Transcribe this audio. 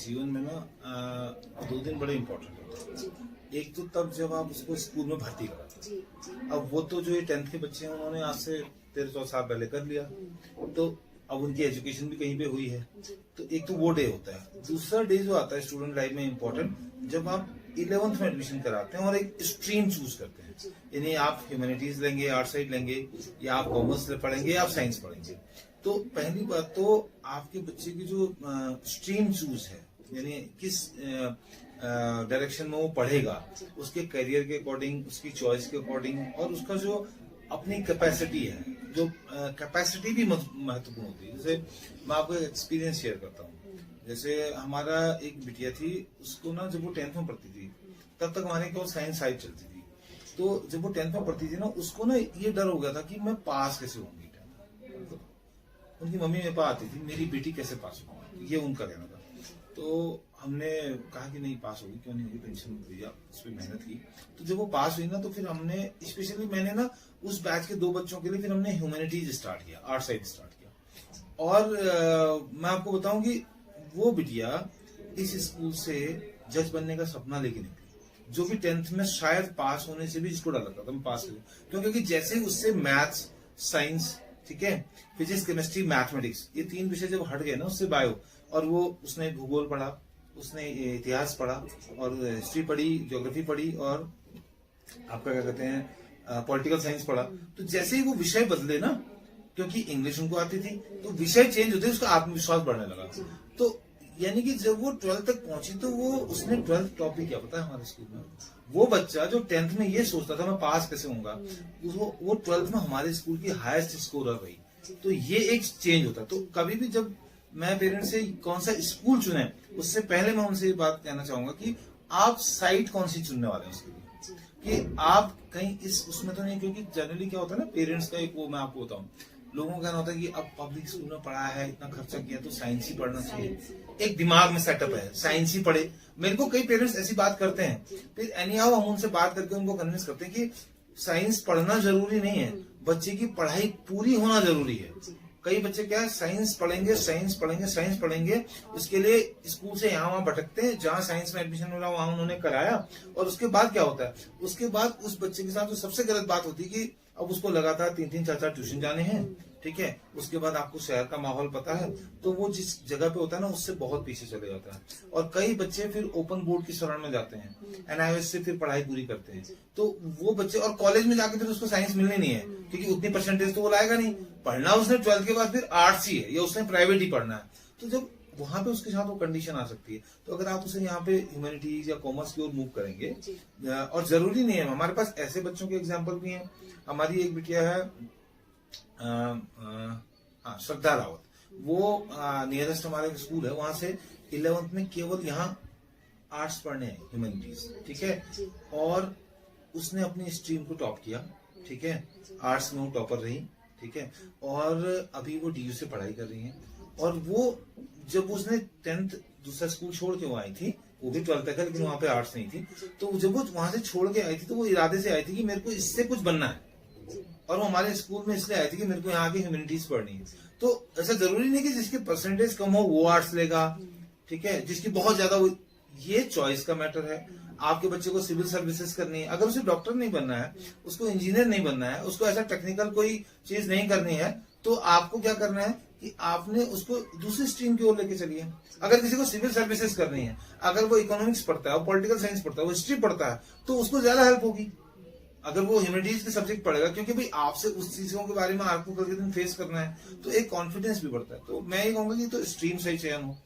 जीवन में ना 2 दिन बड़े इम्पोर्टेंट होते हैं। एक तो तब जब आप उसको स्कूल में भर्ती कराते हैं। अब वो तो जो ये 10th के बच्चे हैं उन्होंने आज से 13-14 साल पहले कर लिया, तो अब उनकी एजुकेशन भी कहीं पे हुई है। तो एक तो वो डे होता है। दूसरा डे जो आता है स्टूडेंट लाइफ में इम्पोर्टेंट, जब आप 11th में एडमिशन कराते हैं और एक स्ट्रीम चूज करते हैं, यानी आप ह्यूमैनिटीज लेंगे, आर्ट साइड लेंगे, या आप कॉमर्स पढ़ेंगे, या आप साइंस पढ़ेंगे। तो पहली बात तो आपके बच्चे की जो स्ट्रीम चूज है, यानी किस डायरेक्शन में वो पढ़ेगा, उसके करियर के अकॉर्डिंग, उसकी चॉइस के अकॉर्डिंग, और उसका जो अपनी कैपेसिटी है, जो कैपेसिटी भी महत्वपूर्ण होती है। जैसे मैं आपको एक एक्सपीरियंस शेयर करता हूँ। जैसे हमारा एक बिटिया थी, उसको ना जब वो 10th में पढ़ती थी तब तक हमारे केवल साइंस साइड चलती थी। तो जब वो 10th में पढ़ती थी ना, उसको ना ये डर हो गया था कि मैं पास कैसे होंगी। उनकी मम्मी मेरे पास आती थी, मेरी बेटी कैसे पास होगी, ये उनका कहना था। तो हमने कहा कि नहीं, पास होगी, क्यों नहीं होगी, टेंशन मत लीजिए, उस पर मेहनत की। तो जब वो पास हुई ना, तो फिर हमने स्पेशली मैंने ना उस बैच के 2 बच्चों के लिए फिर हमने ह्यूमैनिटीज स्टार्ट किया, आर्ट साइड स्टार्ट किया। और मैं आपको बताऊं कि वो बिटिया इस स्कूल से जज बनने का सपना लेके निकली, जो कि 10th में शायद पास होने से भी जिसको डर लगता था मैं पास करूं, क्योंकि जैसे उससे मैथ्स, साइंस, ठीक है, फिजिक्स, केमिस्ट्री, मैथमेटिक्स, ये 3 विषय जब हट गए ना उससे बायो, और वो उसने भूगोल पढ़ा, उसने इतिहास पढ़ा, और हिस्ट्री पढ़ी, ज्योग्राफी पढ़ी, और आपका क्या कहते हैं पॉलिटिकल साइंस पढ़ा। तो जैसे ही वो विषय बदले ना, क्योंकि इंग्लिश उनको आती थी, तो विषय चेंज होते उसका आत्मविश्वास बढ़ने लगा। तो यानी कि जब वो 12th तक पहुंची तो वो उसने 12th टॉप भी किया, पता है हमारे स्कूल में। वो बच्चा जो 10th में ये सोचता था मैं पास कैसे होऊंगा, वो 12th में हमारे स्कूल की हाईएस्ट स्कोरर रही। तो ये एक चेंज होता है। तो कभी भी जब मैं पेरेंट्स से कौन सा स्कूल चुने, उससे पहले मैं उनसे ये बात कहना चाहूंगा कि आप साइट कौन सी चुनने वाले हैं उसके लिए, कि आप कहीं इस उसमें तो नहीं। क्योंकि जनरली क्या होता है ना, पेरेंट्स का एक वो मैं आपको बताऊं, लोगों का कहना होता है कि अब पब्लिक स्कूल में पढ़ा है, इतना खर्चा किया, तो साइंस ही पढ़ना चाहिए। एक दिमाग में सेटअप है साइंस ही पढ़े। मेरे को कई पेरेंट्स ऐसी बात करते हैं, फिर एनीहाउ हम उनसे बात करके उनको कन्विंस करते हैं कि साइंस पढ़ना जरूरी नहीं है, बच्चे की पढ़ाई पूरी होना जरूरी है। कई बच्चे क्या है, साइंस पढ़ेंगे, साइंस पढ़ेंगे, साइंस पढ़ेंगे, उसके लिए स्कूल से यहाँ वहां भटकते हैं, जहां साइंस में एडमिशन मिला वहां उन्होंने कराया, और उसके बाद क्या होता है, उसके बाद उस बच्चे के साथ जो सबसे गलत बात होती है कि अब उसको लगातार 3-3, 4-4 ट्यूशन जाने हैं, ठीक है। उसके बाद आपको शहर का माहौल पता है, तो वो जिस जगह पे होता है ना, उससे बहुत पीछे चले जाता है। और कई बच्चे फिर ओपन बोर्ड की शरण में जाते हैं, एनआईओएस से फिर पढ़ाई पूरी करते हैं। तो वो बच्चे, और कॉलेज में जाके फिर उसको साइंस मिलनी नहीं है, क्योंकि उतनी परसेंटेज तो वो लाएगा नहीं। पढ़ना उसने 12th के बाद फिर आर्ट्स ही है, या उसने प्राइवेट ही पढ़ना है। तो जब वहां पे उसके साथ वो कंडीशन आ सकती है, तो अगर आप उसे यहाँ पे ह्यूमैनिटीज या कॉमर्स की ओर मूव करेंगे, और जरूरी नहीं है, हमारे पास ऐसे बच्चों के एग्जाम्पल भी हैं। हमारी एक बिटिया है श्रद्धा रावत, वो नियरेस्ट हमारे स्कूल है, वहां से 11th में केवल यहाँ आर्ट्स पढ़ने हैं, ह्यूमैनिटीज, ठीक है। और उसने अपनी स्ट्रीम को टॉप किया, ठीक है, आर्ट्स में वो टॉपर रही, ठीक है। और अभी वो डीयू से पढ़ाई कर रही है। और वो जब उसने 10th दूसरा स्कूल छोड़ के वो आई थी, वो भी 12th तक है, लेकिन वहां पे आर्ट्स नहीं थी। तो जब वो वहां से छोड़ के आई थी, तो वो इरादे से आई थी कि मेरे को इससे कुछ बनना है, और वो हमारे स्कूल में इसलिए आई थी कि मेरे को यहाँ की ह्यूमैनिटीज पढ़नी है। तो ऐसा जरूरी नहीं कि जिसकी परसेंटेज कम हो वो आर्ट्स लेगा, ठीक है, जिसकी बहुत ज्यादा हो, ये चॉइस का मैटर है। आपके बच्चे को सिविल सर्विसेज करनी है, अगर उसे डॉक्टर नहीं बनना है, उसको इंजीनियर नहीं बनना है, उसको ऐसा टेक्निकल कोई चीज नहीं करनी है, तो आपको क्या करना है कि आपने उसको दूसरी स्ट्रीम की ओर लेके चलिए। अगर किसी को सिविल सर्विसेज करनी है, अगर वो इकोनॉमिक्स पढ़ता है, वो पॉलिटिकल साइंस पढ़ता है, वो हिस्ट्री पढ़ता है, तो उसको ज्यादा हेल्प होगी अगर वो ह्यूमैनिटीज के सब्जेक्ट पढ़ेगा, क्योंकि भाई आपसे उस चीजों के बारे में आपको कल के दिन फेस करना है, तो एक कॉन्फिडेंस भी बढ़ता है। तो मैं ये कहूंगा कि तो स्ट्रीम सही चयन हो।